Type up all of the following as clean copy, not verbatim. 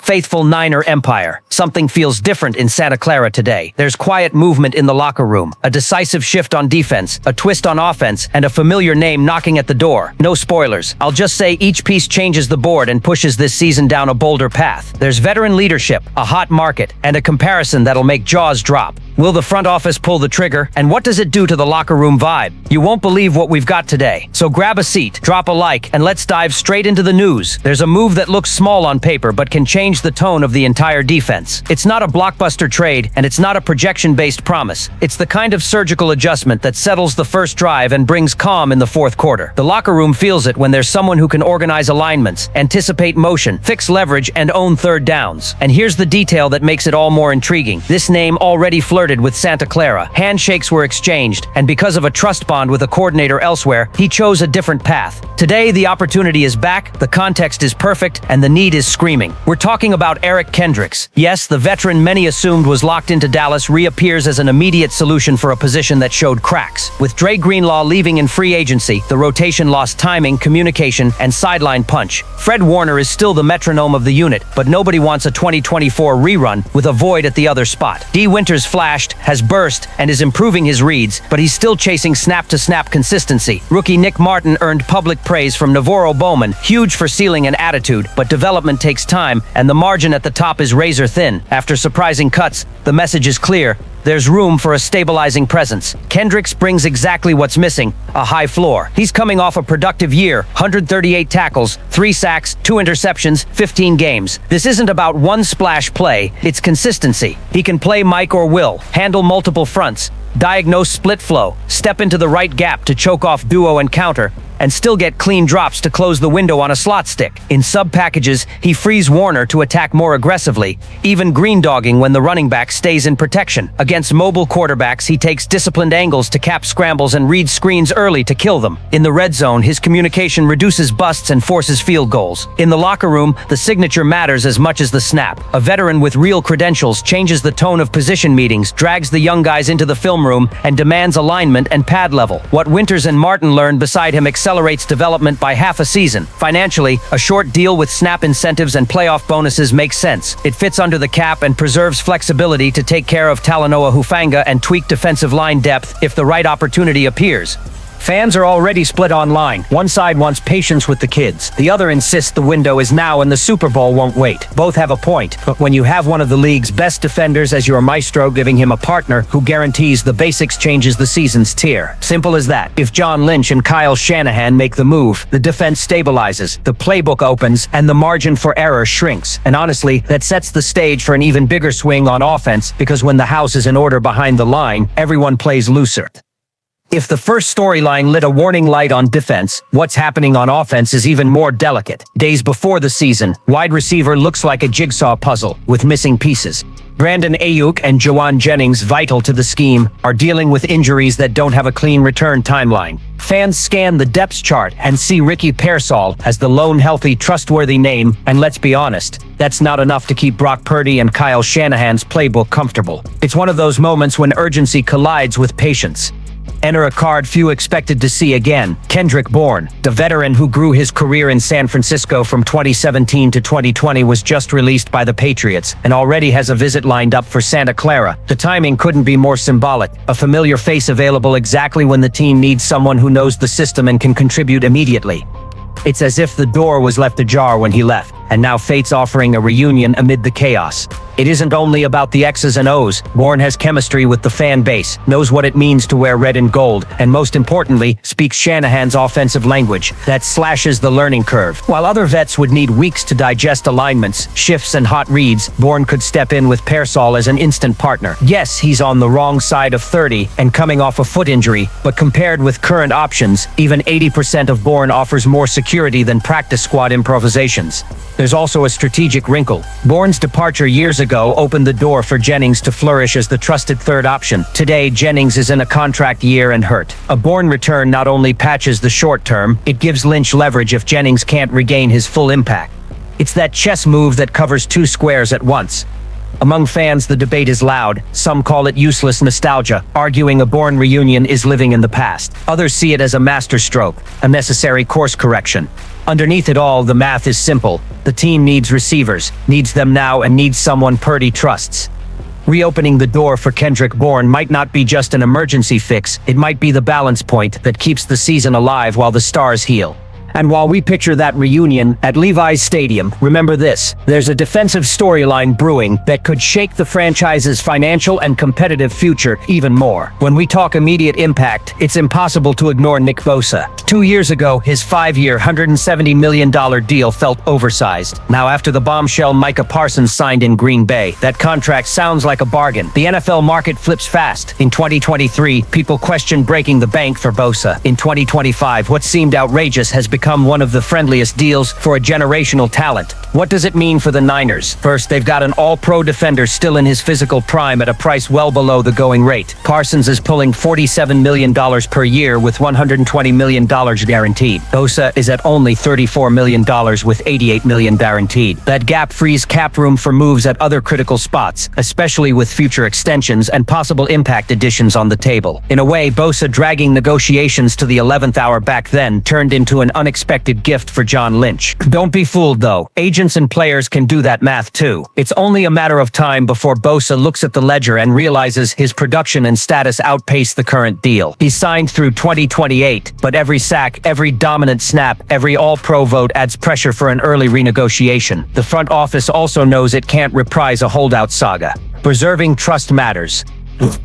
Faithful Niner Empire. Something feels different in Santa Clara today. There's quiet movement in the locker room, a decisive shift on defense, a twist on offense, and a familiar name knocking at the door. No spoilers. I'll just say each piece changes the board and pushes this season down a bolder path. There's veteran leadership, a hot market, and a comparison that'll make jaws drop. Will the front office pull the trigger? And what does it do to the locker room vibe? You won't believe what we've got today. So grab a seat, drop a like, and let's dive straight into the news. There's a move that looks small on paper but can change the tone of the entire defense. It's not a blockbuster trade, and it's not a projection-based promise. It's the kind of surgical adjustment that settles the first drive and brings calm in the fourth quarter. The locker room feels it when there's someone who can organize alignments, anticipate motion, fix leverage, and own third downs. And here's the detail that makes it all more intriguing. This name already flirted with Santa Clara. Handshakes were exchanged, and because of a trust bond with a coordinator elsewhere, he chose a different path. Today, the opportunity is back, the context is perfect, and the need is screaming. We're talking about Eric Kendricks. Yes, the veteran many assumed was locked into Dallas reappears as an immediate solution for a position that showed cracks. With Dre Greenlaw leaving in free agency, the rotation lost timing, communication, and sideline punch. Fred Warner is still the metronome of the unit, but nobody wants a 2024 rerun with a void at the other spot. D. Winters flashed, has burst, and is improving his reads, but he's still chasing snap-to-snap consistency. Rookie Nick Martin earned public praise from Navarro Bowman, huge for ceiling and attitude, but development takes time, and the margin at the top is razor thin. After surprising cuts, the message is clear. There's room for a stabilizing presence. Kendricks brings exactly what's missing, a high floor. He's coming off a productive year, 138 tackles, 3 sacks, 2 interceptions, 15 games. This isn't about one splash play, it's consistency. He can play Mike or Will, handle multiple fronts, diagnose split flow, step into the right gap to choke off duo and counter, and still get clean drops to close the window on a slot stick. In sub-packages, he frees Warner to attack more aggressively, even green-dogging when the running back stays in protection. Against mobile quarterbacks, he takes disciplined angles to cap scrambles and reads screens early to kill them. In the red zone, his communication reduces busts and forces field goals. In the locker room, the signature matters as much as the snap. A veteran with real credentials changes the tone of position meetings, drags the young guys into the film room, and demands alignment and pad level. What Winters and Martin learned beside him accelerates development by half a season. Financially, a short deal with snap incentives and playoff bonuses makes sense. It fits under the cap and preserves flexibility to take care of Talanoa Hufanga and tweak defensive line depth if the right opportunity appears. Fans are already split online. One side wants patience with the kids. The other insists the window is now and the Super Bowl won't wait. Both have a point, but when you have one of the league's best defenders as your maestro giving him a partner who guarantees the basics changes the season's tier. Simple as that. If John Lynch and Kyle Shanahan make the move, the defense stabilizes, the playbook opens, and the margin for error shrinks. And honestly, that sets the stage for an even bigger swing on offense, because when the house is in order behind the line, everyone plays looser. If the first storyline lit a warning light on defense, what's happening on offense is even more delicate. Days before the season, wide receiver looks like a jigsaw puzzle with missing pieces. Brandon Ayuk and Jawan Jennings, vital to the scheme, are dealing with injuries that don't have a clean return timeline. Fans scan the depth chart and see Ricky Pearsall as the lone healthy, trustworthy name, and let's be honest, that's not enough to keep Brock Purdy and Kyle Shanahan's playbook comfortable. It's one of those moments when urgency collides with patience. Enter a card few expected to see again. Kendrick Bourne, the veteran who grew his career in San Francisco from 2017 to 2020, was just released by the Patriots and already has a visit lined up for Santa Clara. The timing couldn't be more symbolic. A familiar face available exactly when the team needs someone who knows the system and can contribute immediately. It's as if the door was left ajar when he left, and now fate's offering a reunion amid the chaos. It isn't only about the X's and O's. Bourne has chemistry with the fan base, knows what it means to wear red and gold, and most importantly, speaks Shanahan's offensive language that slashes the learning curve. While other vets would need weeks to digest alignments, shifts, and hot reads, Bourne could step in with Pearsall as an instant partner. Yes, he's on the wrong side of 30 and coming off a foot injury, but compared with current options, even 80% of Bourne offers more security than practice squad improvisations. There's also a strategic wrinkle. Bourne's departure years ago opened the door for Jennings to flourish as the trusted third option. Today, Jennings is in a contract year and hurt. A Bourne return not only patches the short term, it gives Lynch leverage if Jennings can't regain his full impact. It's that chess move that covers two squares at once. Among fans, the debate is loud. Some call it useless nostalgia, arguing a Bourne reunion is living in the past. Others see it as a masterstroke, a necessary course correction. Underneath it all, the math is simple. The team needs receivers, needs them now, and needs someone Purdy trusts. Reopening the door for Kendrick Bourne might not be just an emergency fix, it might be the balance point that keeps the season alive while the stars heal. And while we picture that reunion at Levi's Stadium, remember this: there's a defensive storyline brewing that could shake the franchise's financial and competitive future even more. When we talk immediate impact, it's impossible to ignore Nick Bosa. 2 years ago, his 5-year, $170 million deal felt oversized. Now, after the bombshell Micah Parsons signed in Green Bay, that contract sounds like a bargain. The NFL market flips fast. In 2023, people question breaking the bank for Bosa. In 2025, what seemed outrageous has become one of the friendliest deals for a generational talent. What does it mean for the Niners? First, they've got an all-pro defender still in his physical prime at a price well below the going rate. Parsons is pulling $47 million per year with $120 million guaranteed. Bosa is at only $34 million with $88 million guaranteed. That gap frees cap room for moves at other critical spots, especially with future extensions and possible impact additions on the table. In a way, Bosa dragging negotiations to the 11th hour back then turned into an unexpected gift for John Lynch. Don't be fooled though. Agents and players can do that math too. It's only a matter of time before Bosa looks at the ledger and realizes his production and status outpace the current deal. He's signed through 2028, but every sack, every dominant snap, every all-pro vote adds pressure for an early renegotiation. The front office also knows it can't reprise a holdout saga. Preserving trust matters.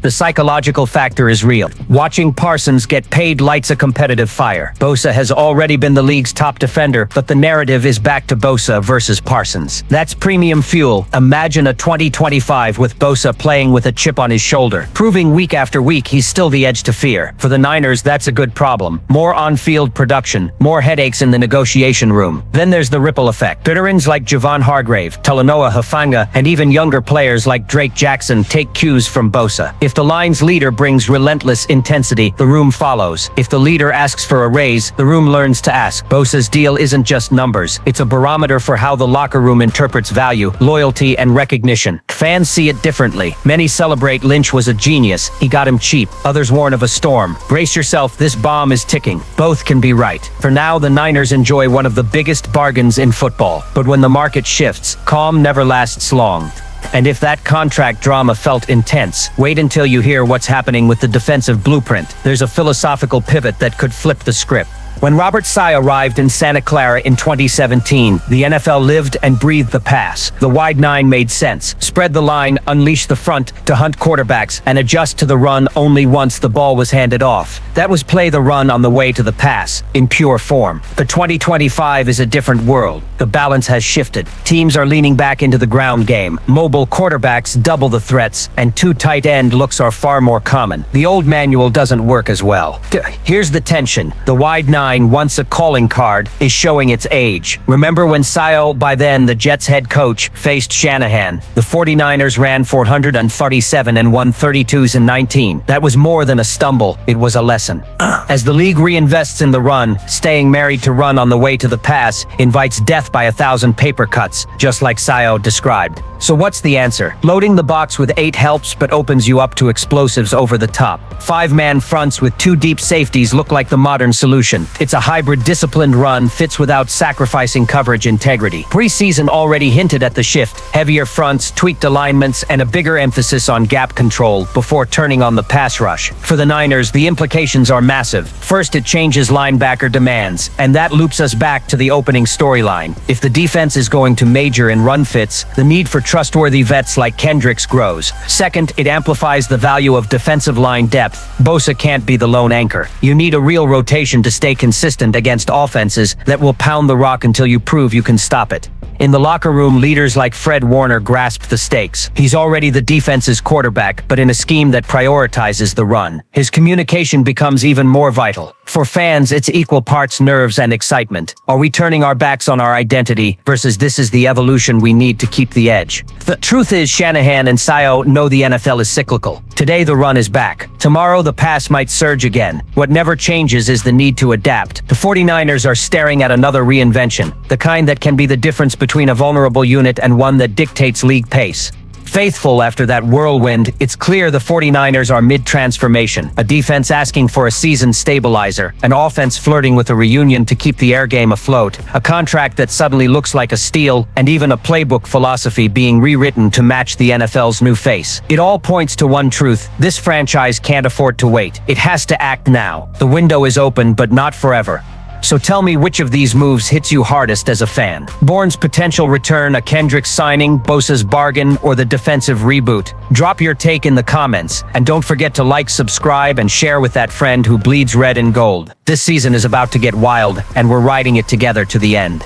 The psychological factor is real. Watching Parsons get paid lights a competitive fire. Bosa has already been the league's top defender, but the narrative is back to Bosa versus Parsons. That's premium fuel. Imagine a 2025 with Bosa playing with a chip on his shoulder, proving week after week he's still the edge to fear. For the Niners, that's a good problem. More on-field production, more headaches in the negotiation room. Then there's the ripple effect. Veterans like Javon Hargrave, Talanoa Hufanga, and even younger players like Drake Jackson take cues from Bosa. If the line's leader brings relentless intensity, the room follows. If the leader asks for a raise, the room learns to ask. Bosa's deal isn't just numbers. It's a barometer for how the locker room interprets value, loyalty, and recognition. Fans see it differently. Many celebrate Lynch was a genius. He got him cheap. Others warn of a storm. Brace yourself, this bomb is ticking. Both can be right. For now, the Niners enjoy one of the biggest bargains in football. But when the market shifts, calm never lasts long. And if that contract drama felt intense, wait until you hear what's happening with the defensive blueprint. There's a philosophical pivot that could flip the script. When Robert Saleh arrived in Santa Clara in 2017, the NFL lived and breathed the pass. The wide nine made sense. Spread the line, unleash the front to hunt quarterbacks, and adjust to the run only once the ball was handed off. That was play the run on the way to the pass, in pure form. But 2025 is a different world. The balance has shifted. Teams are leaning back into the ground game. Mobile quarterbacks double the threats, and two tight end looks are far more common. The old manual doesn't work as well. Here's the tension. The wide nine, once a calling card, is showing its age. Remember when Saleh, by then the Jets head coach, faced Shanahan? The 49ers ran 447 and won 32s and 19. That was more than a stumble, it was a lesson. As the league reinvests in the run, staying married to run on the way to the pass invites death by 1,000 paper cuts, just like Saleh described. So what's the answer? Loading the box with 8 helps but opens you up to explosives over the top. 5-man fronts with 2 deep safeties look like the modern solution. It's a hybrid disciplined run, fits without sacrificing coverage integrity. Preseason already hinted at the shift. Heavier fronts, tweaked alignments, and a bigger emphasis on gap control before turning on the pass rush. For the Niners, the implications are massive. First, it changes linebacker demands, and that loops us back to the opening storyline. If the defense is going to major in run fits, the need for trustworthy vets like Kendricks grows. Second, it amplifies the value of defensive line depth. Bosa can't be the lone anchor. You need a real rotation to stay consistent against offenses that will pound the rock until you prove you can stop it. In the locker room, leaders like Fred Warner grasped the stakes. He's already the defense's quarterback, but in a scheme that prioritizes the run. His communication becomes even more vital. For fans, it's equal parts nerves and excitement. Are we turning our backs on our identity versus this is the evolution we need to keep the edge? The truth is, Shanahan and Saleh know the NFL is cyclical. Today, the run is back. Tomorrow, the pass might surge again. What never changes is the need to adapt. The 49ers are staring at another reinvention, the kind that can be the difference between a vulnerable unit and one that dictates league pace. Faithful after that whirlwind, it's clear the 49ers are mid-transformation, a defense asking for a seasoned stabilizer, an offense flirting with a reunion to keep the air game afloat, a contract that suddenly looks like a steal, and even a playbook philosophy being rewritten to match the NFL's new face. It all points to one truth: this franchise can't afford to wait. It has to act now. The window is open, but not forever. So tell me, which of these moves hits you hardest as a fan? Bourne's potential return, a Kendricks signing, Bosa's bargain, or the defensive reboot? Drop your take in the comments, and don't forget to like, subscribe, and share with that friend who bleeds red and gold. This season is about to get wild, and we're riding it together to the end.